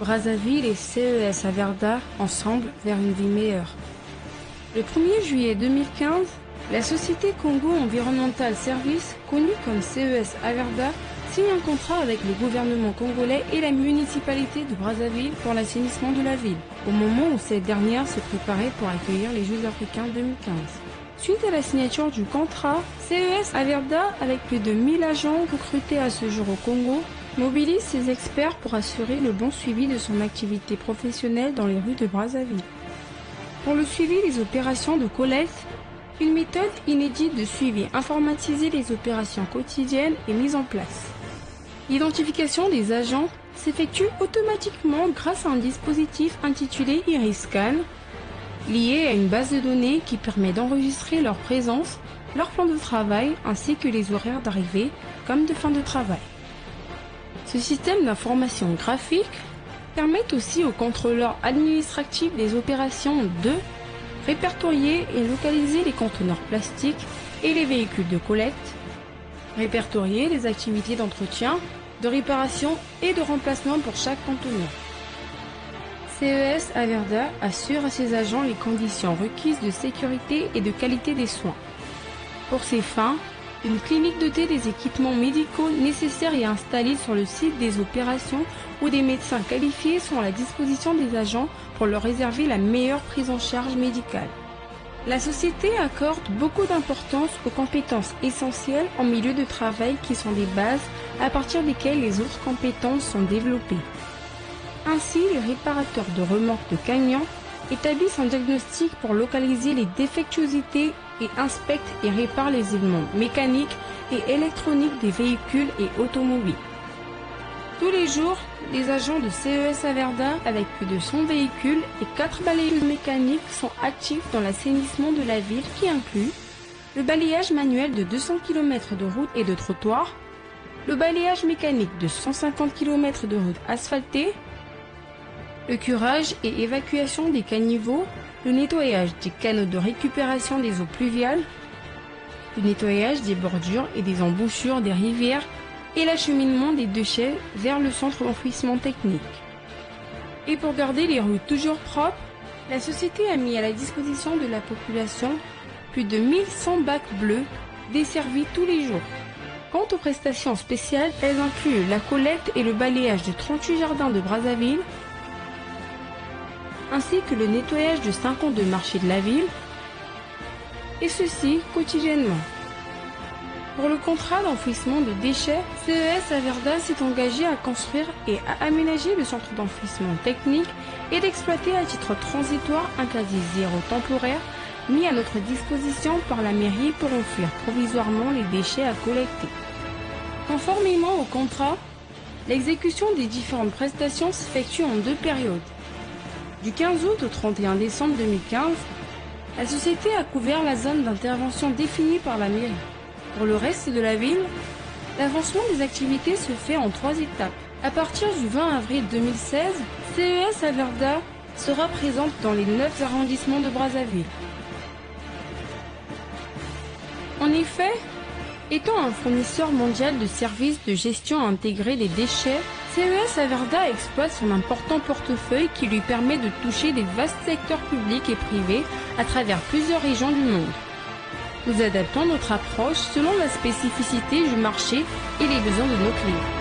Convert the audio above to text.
Brazzaville et CES Averda ensemble vers une vie meilleure. Le 1er juillet 2015, la société Congo Environmental Service, connue comme CES Averda, signe un contrat avec le gouvernement congolais et la municipalité de Brazzaville pour l'assainissement de la ville, au moment où cette dernière se préparait pour accueillir les Jeux africains 2015. Suite à la signature du contrat, CES Averda, avec plus de 1000 agents recrutés à ce jour au Congo, mobilise ses experts pour assurer le bon suivi de son activité professionnelle dans les rues de Brazzaville. Pour le suivi des opérations de collecte, une méthode inédite de suivi informatisé des opérations quotidiennes est mise en place. L'identification des agents s'effectue automatiquement grâce à un dispositif intitulé IRISCAN, lié à une base de données qui permet d'enregistrer leur présence, leur plan de travail ainsi que les horaires d'arrivée comme de fin de travail. Ce système d'information graphique permet aussi aux contrôleurs administratifs des opérations de répertorier et localiser les conteneurs plastiques et les véhicules de collecte, répertorier les activités d'entretien, de réparation et de remplacement pour chaque conteneur. CES Averda assure à ses agents les conditions requises de sécurité et de qualité des soins. Pour ces fins, une clinique dotée des équipements médicaux nécessaires est installée sur le site des opérations où des médecins qualifiés sont à la disposition des agents pour leur réserver la meilleure prise en charge médicale. La société accorde beaucoup d'importance aux compétences essentielles en milieu de travail qui sont des bases à partir desquelles les autres compétences sont développées. Ainsi, les réparateurs de remorques de camions établissent un diagnostic pour localiser les défectuosités et inspectent et réparent les éléments mécaniques et électroniques des véhicules et automobiles. Tous les jours, les agents de CES Averda, avec plus de 100 véhicules et 4 balayeuses mécaniques, sont actifs dans l'assainissement de la ville qui inclut le balayage manuel de 200 km de routes et de trottoirs, le balayage mécanique de 150 km de routes asphaltées, le curage et évacuation des caniveaux, le nettoyage des canaux de récupération des eaux pluviales, le nettoyage des bordures et des embouchures des rivières et l'acheminement des déchets vers le centre d'enfouissement technique. Et pour garder les rues toujours propres, la société a mis à la disposition de la population plus de 1100 bacs bleus desservis tous les jours. Quant aux prestations spéciales, elles incluent la collecte et le balayage de 38 jardins de Brazzaville, ainsi que le nettoyage de 52 marchés de la ville, et ceci quotidiennement. Pour le contrat d'enfouissement de déchets, CES Averda s'est engagé à construire et à aménager le centre d'enfouissement technique et d'exploiter à titre transitoire un casier zéro temporaire mis à notre disposition par la mairie pour enfouir provisoirement les déchets à collecter. Conformément au contrat, l'exécution des différentes prestations s'effectue en 2 périodes. Du 15 août au 31 décembre 2015, la société a couvert la zone d'intervention définie par la mairie. Pour le reste de la ville, l'avancement des activités se fait en 3 étapes. À partir du 20 avril 2016, CES Averda sera présente dans les 9 arrondissements de Brazzaville. En effet, étant un fournisseur mondial de services de gestion intégrée des déchets, CES Averda exploite son important portefeuille qui lui permet de toucher des vastes secteurs publics et privés à travers plusieurs régions du monde. Nous adaptons notre approche selon la spécificité du marché et les besoins de nos clients.